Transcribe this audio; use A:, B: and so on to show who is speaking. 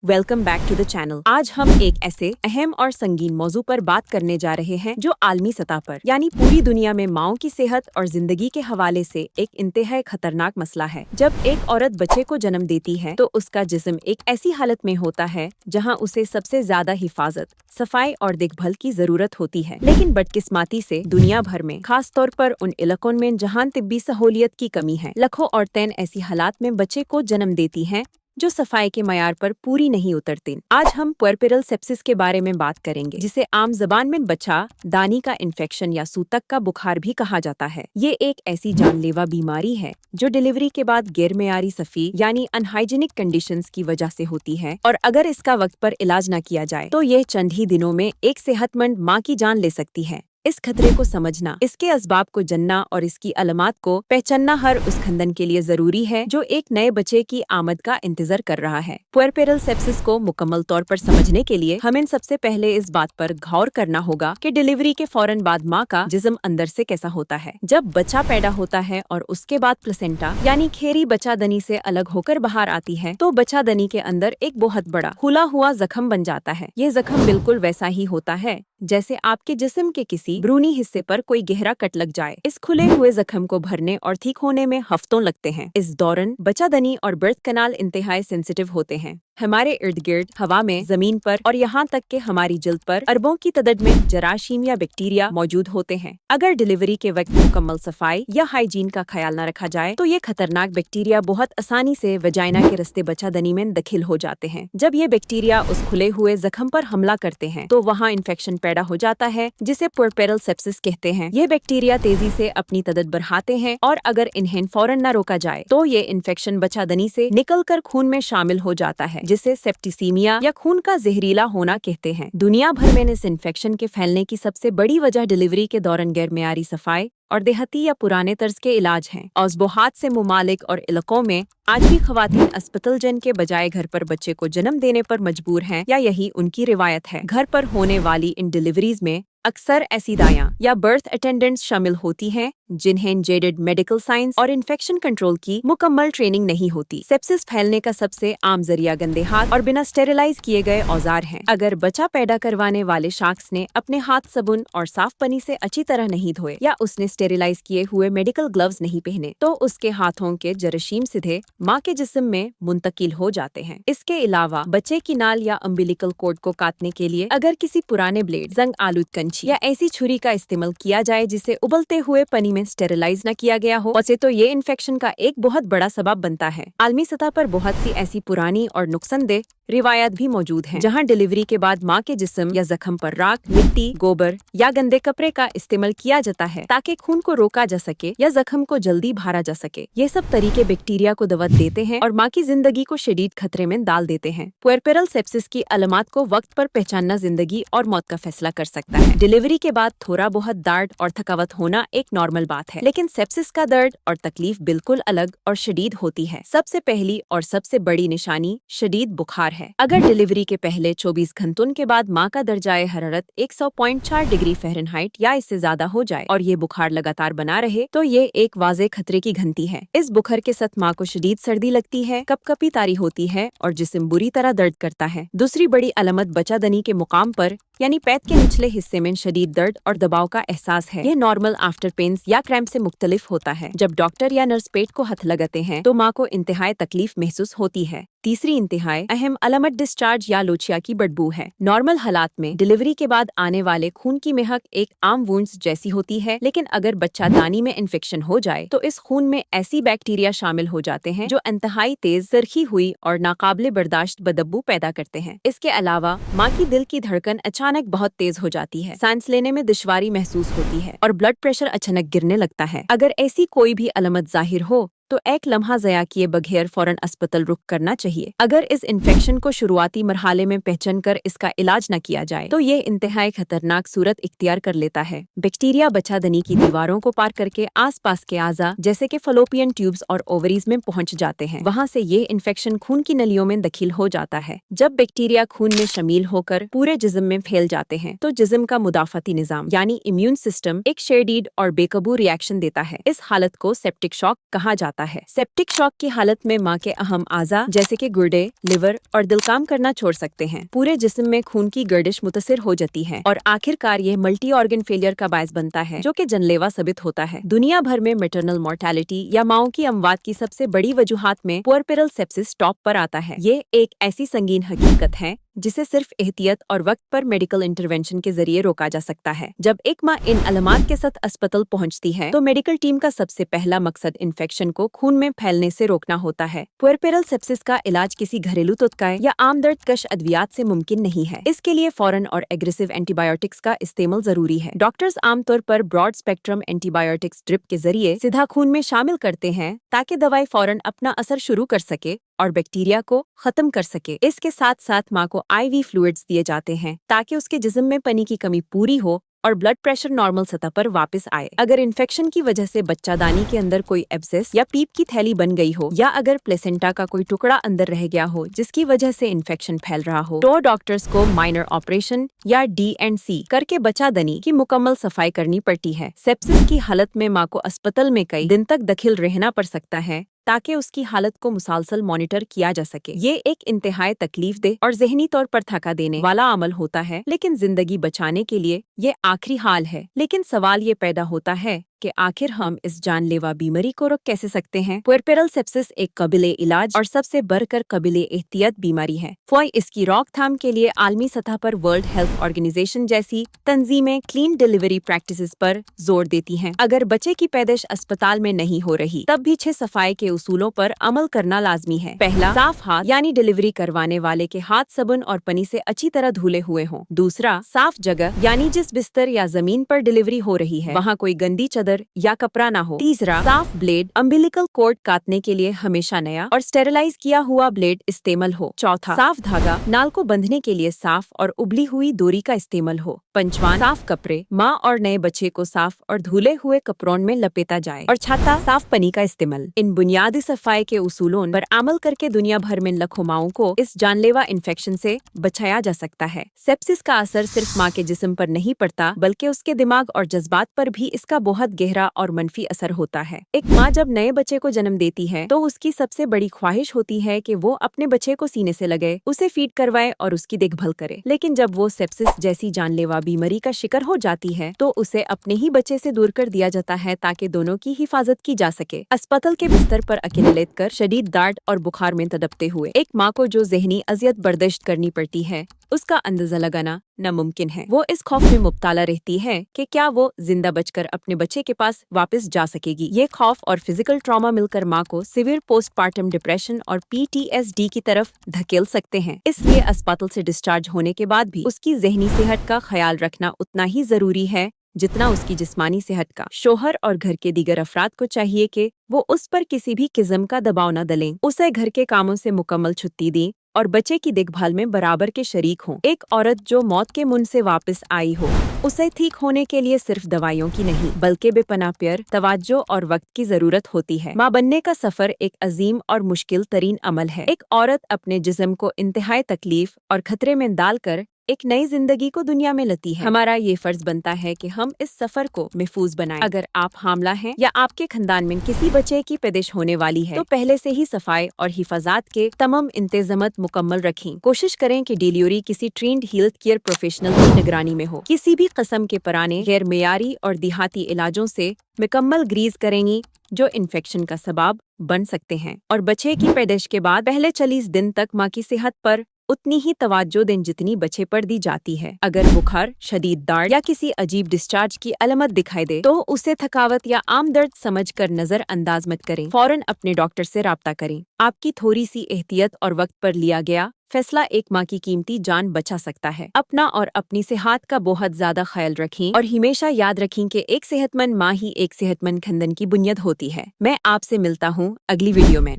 A: Welcome back to the channel. आज हम एक ऐसे अहम और संगीन मौजू पर बात करने जा रहे हैं जो आलमी सतह पर यानी पूरी दुनिया में माओं की सेहत और जिंदगी के हवाले से एक इंतहाई खतरनाक मसला है। जब एक औरत बच्चे को जन्म देती है तो उसका जिस्म एक ऐसी हालत में होता है जहां उसे सबसे ज्यादा हिफाजत, सफाई और देखभाल की जरूरत होती है। लेकिन बदकिस्मती से दुनिया भर में, खास तौर पर उन इलाकों में जहां तिब्बी सहूलियत की कमी है, लाखों औरतें ऐसी हालात में बच्चे को जन्म देती हैं जो सफाई के मयार पर पूरी नहीं उतरती। आज हम पुएर्पेरल सेप्सिस के बारे में बात करेंगे, जिसे आम जबान में बच्चा दानी का इन्फेक्शन या सूतक का बुखार भी कहा जाता है। ये एक ऐसी जानलेवा बीमारी है जो डिलीवरी के बाद गैर मेयारी सफी यानी अनहाइजीनिक कंडीशंस की वजह से होती है, और अगर इसका वक्त पर इलाज न किया जाए तो ये चंद ही दिनों में एक सेहतमंद माँ की जान ले सकती है। इस खतरे को समझना, इसके असबाब को जानना और इसकी अलामत को पहचानना हर उस खानदान के लिए जरूरी है जो एक नए बच्चे की आमद का इंतजार कर रहा है। पुएर्पेरल सेप्सिस को मुकम्मल तौर पर समझने के लिए हमें सबसे पहले इस बात पर गौर करना होगा कि डिलीवरी के फौरन बाद माँ का जिस्म अंदर से कैसा होता है। जब बच्चा पैदा होता है और उसके बाद प्लेसेंटा यानी खेरी बच्चादनी से अलग होकर बाहर आती है तो बच्चादनी के अंदर एक बहुत बड़ा खुला हुआ जख्म बन जाता है। ये जख्म बिल्कुल वैसा ही होता है जैसे आपके जिस्म के किसी ब्रूनी हिस्से पर कोई गहरा कट लग जाए। इस खुले हुए जख्म को भरने और ठीक होने में हफ्तों लगते हैं। इस दौरान बच्चादनी और बर्थ कनाल इंतहाई सेंसिटिव होते हैं। हमारे इर्द गिर्द, हवा में, जमीन पर और यहाँ तक कि हमारी जिल्द पर अरबों की तादाद में जरासीम या बैक्टीरिया मौजूद होते हैं। अगर डिलीवरी के वक्त मुकम्मल सफाई या हाइजीन का ख्याल न रखा जाए तो ये खतरनाक बैक्टीरिया बहुत आसानी से वजाइना के रास्ते बच्चादनी में दाखिल हो जाते हैं। जब ये बैक्टीरिया उस खुले हुए जख्म पर हमला करते हैं तो वहाँ इन्फेक्शन पैदा हो जाता है, जिसे पुएर्पेरल सेप्सिस कहते हैं। ये बैक्टीरिया तेजी से अपनी तादाद बढ़ाते हैं और अगर इन्हें फौरन न रोका जाए तो ये इन्फेक्शन बच्चादनी से निकलकर खून में शामिल हो जाता है, जिसे सेप्टिसीमिया या खून का जहरीला होना कहते हैं। दुनिया भर में इस इन्फेक्शन के फैलने की सबसे बड़ी वजह डिलीवरी के दौरान गैर मेयारी सफाई और देहाती या पुराने तर्ज के इलाज हैं। औज़बोहात से मुमालिक और इलाकों में आज भी खवातीन अस्पताल जन के बजाय घर पर बच्चे को जन्म देने पर मजबूर हैं, या यही उनकी रिवायत है। घर पर होने वाली इन डिलीवरीज में अक्सर ऐसी दायां या बर्थ अटेंडेंट्स शामिल होती हैं जिन्हें जेडेड मेडिकल साइंस और इन्फेक्शन कंट्रोल की मुकम्मल ट्रेनिंग नहीं होती। सेप्सिस फैलने का सबसे आम जरिया गंदे हाथ और बिना स्टेरिलाइज किए गए औजार हैं। अगर बच्चा पैदा करवाने वाले शख्स ने अपने हाथ साबुन और साफ पानी से अच्छी तरह नहीं धोए या उसने स्टेरिलाइज किए हुए मेडिकल ग्लव्स नहीं पहने तो उसके हाथों के जरासीम सीधे माँ के जिस्म में मुंतकिल हो जाते हैं। इसके अलावा बच्चे की नाल या अम्बिलिकल कोड को काटने के लिए अगर किसी पुराने ब्लेड, जंग आलूद कंची या ऐसी छुरी का इस्तेमाल किया जाए जिसे उबलते हुए पानी में स्टेरिलाइज न किया गया हो तो ये इन्फेक्शन का एक बहुत बड़ा सबब बनता है। आलमी सतह पर बहुत सी ऐसी पुरानी और नुकसानदेह रिवायत भी मौजूद हैं, जहां डिलीवरी के बाद माँ के जिस्म या जख्म पर राख, मिट्टी, गोबर या गंदे कपड़े का इस्तेमाल किया जाता है ताकि खून को रोका जा सके या जख्म को जल्दी भरा जा सके। ये सब तरीके बैक्टीरिया को दवा देते हैं और माँ की जिंदगी को शदीद खतरे में डाल देते हैं। पुएर्पेरल सेप्सिस की अलामत को वक्त पर पहचानना जिंदगी और मौत का फैसला कर सकता है। डिलीवरी के बाद थोड़ा बहुत दर्द और थकावट होना एक नॉर्मल बात है, लेकिन सेप्सिस का दर्द और तकलीफ बिल्कुल अलग और शदीद होती है। सबसे पहली और सबसे बड़ी निशानी शदीद बुखार है। अगर डिलीवरी के पहले 24 घंटों के बाद माँ का दर्जाए हरारत 100.4 डिग्री फ़ारेनहाइट या इससे ज्यादा हो जाए और ये बुखार लगातार बना रहे तो ये एक वाज़े खतरे की घंटी है। इस बुखार के साथ माँ को शदीद सर्दी लगती है, कपकपी तारी होती है और जिस्म बुरी तरह दर्द करता है। दूसरी बड़ी अलामत बच्चादनी के मुकाम पर यानी पेट के निचले हिस्से में शदीद दर्द और दबाव का एहसास है। ये नॉर्मल आफ्टर पेन्स या क्रैम्प से मुख्तलिफ होता है। जब डॉक्टर या नर्स पेट को हाथ लगाते हैं तो माँ को इंतहाई तकलीफ महसूस होती है। तीसरी इंतहाई अहम अलामत डिस्चार्ज या लोचिया की बदबू है। नॉर्मल हालात में डिलीवरी के बाद आने वाले खून की महक एक आम वुंड्स जैसी होती है, लेकिन अगर बच्चादानी में इन्फेक्शन हो जाए तो इस खून में ऐसी बैक्टीरिया शामिल हो जाते हैं जो इंतहाई तेज, सरखी हुई और नाकाबिले बर्दाश्त बदबू पैदा करते हैं। इसके अलावा माँ की दिल की धड़कन अचानक बहुत तेज हो जाती है, सांस लेने में दुश्वारी महसूस होती है और ब्लड प्रेशर अचानक गिरने लगता है। अगर ऐसी कोई भी अलामत जाहिर हो तो एक लम्हा ज़या किए बगैर फौरन अस्पताल रुख करना चाहिए। अगर इस इन्फेक्शन को शुरुआती मरहले में पहचान कर इसका इलाज न किया जाए तो ये इंतहाई खतरनाक सूरत इख्तियार कर लेता है। बैक्टीरिया बच्चादनी की दीवारों को पार करके आसपास के आज़ा जैसे कि फलोपियन ट्यूब्स और ओवरीज में पहुंच जाते हैं। वहां से ये इन्फेक्शन खून की नलियों में दाखिल हो जाता है। जब बैक्टीरिया खून में शामिल होकर पूरे जिस्म में फैल जाते हैं तो जिस्म का मुदाफती निजाम यानी इम्यून सिस्टम एक शदीद और बेकाबू रिएक्शन देता है। इस हालत को सेप्टिक शॉक कहा जाता जाता है। सेप्टिक शॉक की हालत में माँ के अहम आज़ा जैसे कि गुर्दे, लिवर और दिल काम करना छोड़ सकते हैं। पूरे जिस्म में खून की गर्दिश मुतासिर हो जाती है और आखिरकार ये मल्टी ऑर्गन फेलियर का बायस बनता है, जो कि जानलेवा साबित होता है। दुनिया भर में मैटरनल मोर्टेलिटी या माओ की अमवात की सबसे बड़ी वजूहात में पुअरपेरल सेप्सिस टॉप पर आता है। ये एक ऐसी संगीन हकीकत है जिसे सिर्फ एहतियात और वक्त पर मेडिकल इंटरवेंशन के जरिए रोका जा सकता है। जब एक माँ इन अलामात के साथ अस्पताल पहुंचती है तो मेडिकल टीम का सबसे पहला मकसद इन्फेक्शन को खून में फैलने से रोकना होता है। पुअरपेरल सेप्सिस का इलाज किसी घरेलू टोटका या आम दर्द कश अद्वियात से मुमकिन नहीं है। इसके लिए फौरन और एग्रेसिव एंटीबायोटिक्स का इस्तेमाल जरूरी है। डॉक्टर्स आमतौर पर ब्रॉड स्पेक्ट्रम एंटीबायोटिक्स ड्रिप के जरिए सीधा खून में शामिल करते हैं ताकि दवाई फौरन अपना असर शुरू कर सके और बैक्टीरिया को खत्म कर सके। इसके साथ साथ माँ को IV फ्लूइड्स दिए जाते हैं ताकि उसके जिस्म में पानी की कमी पूरी हो और ब्लड प्रेशर नॉर्मल सतह पर वापस आए। अगर इन्फेक्शन की वजह से बच्चादानी के अंदर कोई एब्सेस या पीप की थैली बन गई हो या अगर प्लेसेंटा का कोई टुकड़ा अंदर रह गया हो जिसकी वजह से इन्फेक्शन फैल रहा हो तो डॉक्टर्स को माइनर ऑपरेशन या D&C करके बच्चादानी की मुकम्मल सफाई करनी पड़ती है। सेप्सिस की हालत में माँ को अस्पताल में कई दिन तक दाखिल रहना पड़ सकता है ताकि उसकी हालत को मुसलसल मॉनिटर किया जा सके। ये एक इंतहाई तकलीफदेह और जहनी तौर पर थका देने वाला अमल होता है, लेकिन जिंदगी बचाने के लिए ये आखिरी हाल है। लेकिन सवाल ये पैदा होता है कि आखिर हम इस जानलेवा बीमारी को रोक कैसे सकते हैं। पुअरपेरल सेप्सिस एक काबिले इलाज और सबसे बढ़कर काबिले एहतियात बीमारी है। इसकी रोकथाम के लिए आलमी सतह पर वर्ल्ड हेल्थ ऑर्गेनाइजेशन जैसी तंजीमें क्लीन डिलीवरी प्रैक्टिसेस पर जोर देती हैं। अगर बच्चे की पैदाइश अस्पताल में नहीं हो रही तब भी 6 सफाई के उसूलों पर अमल करना लाजमी है। पहला, साफ हाथ यानी डिलीवरी करवाने वाले के हाथ साबुन और पानी से अच्छी तरह धुले हुए हों। दूसरा, साफ जगह यानी जिस बिस्तर या जमीन पर डिलीवरी हो रही है वहाँ कोई गंदी चादर या कपड़ा ना हो। तीसरा, साफ ब्लेड अम्बिलिकल कॉर्ड काटने के लिए हमेशा नया और स्टेरिलाइज किया हुआ ब्लेड इस्तेमाल हो। चौथा, साफ धागा नाल को बंधने के लिए साफ और उबली हुई डोरी का इस्तेमाल हो। पंचवां, साफ कपड़े माँ और नए बच्चे को साफ और धुले हुए कपड़ों में लपेटा जाए। और छठा, साफ पानी का इस्तेमाल। इन बुनियादी सफाई के उसूलों पर अमल करके दुनिया भर में लाखों माओं को इस जानलेवा इन्फेक्शन से बचाया जा सकता है। सेप्सिस का असर सिर्फ माँ के जिस्म पर नहीं पड़ता बल्कि उसके दिमाग और जज्बात पर भी इसका बहुत गहरा और मनफी असर होता है। एक माँ जब नए बच्चे को जन्म देती है तो उसकी सबसे बड़ी ख्वाहिश होती है कि वो अपने बच्चे को सीने से लगे, उसे फीड करवाए और उसकी देखभाल करे। लेकिन जब वो सेप्सिस जैसी जानलेवा बीमारी का शिकार हो जाती है तो उसे अपने ही बच्चे से दूर कर दिया जाता है ताकि दोनों की हिफाजत की जा सके। अस्पताल के बिस्तर पर अकेले लेटकर शदीद दर्द और बुखार में तड़पते हुए एक माँ को जो जहनी अजियत बर्दाश्त करनी पड़ती है उसका अंदाजा लगाना नामुमकिन है। वो इस खौफ में मुब्तला रहती है कि क्या वो जिंदा बचकर अपने बच्चे के पास वापस जा सकेगी। ये खौफ और फिजिकल ट्रॉमा मिलकर माँ को सिवियर पोस्टपार्टम डिप्रेशन और PTSD की तरफ धकेल सकते हैं। इसलिए अस्पताल से डिस्चार्ज होने के बाद भी उसकी जहनी सेहत का ख्याल रखना उतना ही जरूरी है जितना उसकी जिस्मानी सेहत का। शोहर और घर के दीगर अफराद को चाहिए कि वो उस पर किसी भी किस्म का दबाव न डालें, उसे घर के कामों से मुकम्मल छुट्टी दें और बच्चे की देखभाल में बराबर के शरीक हों। एक औरत जो मौत के मुंह से वापस आई हो उसे ठीक होने के लिए सिर्फ दवाइयों की नहीं बल्कि बेपनाह प्यार, तवज्जो और वक्त की जरूरत होती है। माँ बनने का सफर एक अजीम और मुश्किल तरीन अमल है। एक औरत अपने जिस्म को इंतहाई तकलीफ और खतरे में डालकर एक नई जिंदगी को दुनिया में लाती है। हमारा ये फर्ज बनता है कि हम इस सफर को महफूज बनाएं। अगर आप हामला हैं या आपके खानदान में किसी बच्चे की पैदाइश होने वाली है तो पहले से ही सफाई और हिफाजत के तमाम इंतजामात मुकम्मल रखें। कोशिश करें कि डिलीवरी किसी ट्रेंड हेल्थ केयर प्रोफेशनल की निगरानी में हो। किसी भी किस्म के पुराने गैर मेयारी और देहाती इलाजों से मुकम्मल ग्रीज करेंगी जो इन्फेक्शन का सबब बन सकते हैं। और बच्चे की पैदाइश के बाद पहले 40 दिन तक माँ की सेहत पर उतनी ही तवज्जो दें जितनी बच्चे पर दी जाती है। अगर बुखार, शदीद दर्द या किसी अजीब डिस्चार्ज की अलामत दिखाई दे तो उसे थकावट या आम दर्द समझकर नजरअंदाज मत करें। फौरन अपने डॉक्टर से राब्ता करें। आपकी थोड़ी सी एहतियात और वक्त पर लिया गया फैसला एक माँ की कीमती जान बचा सकता है। अपना और अपनी सेहत का बहुत ज्यादा ख्याल रखें और हमेशा याद रखें कि एक सेहतमंद माँ ही एक सेहतमंद खानदान की बुनियाद होती है। मैं आपसे मिलता हूँ अगली वीडियो में।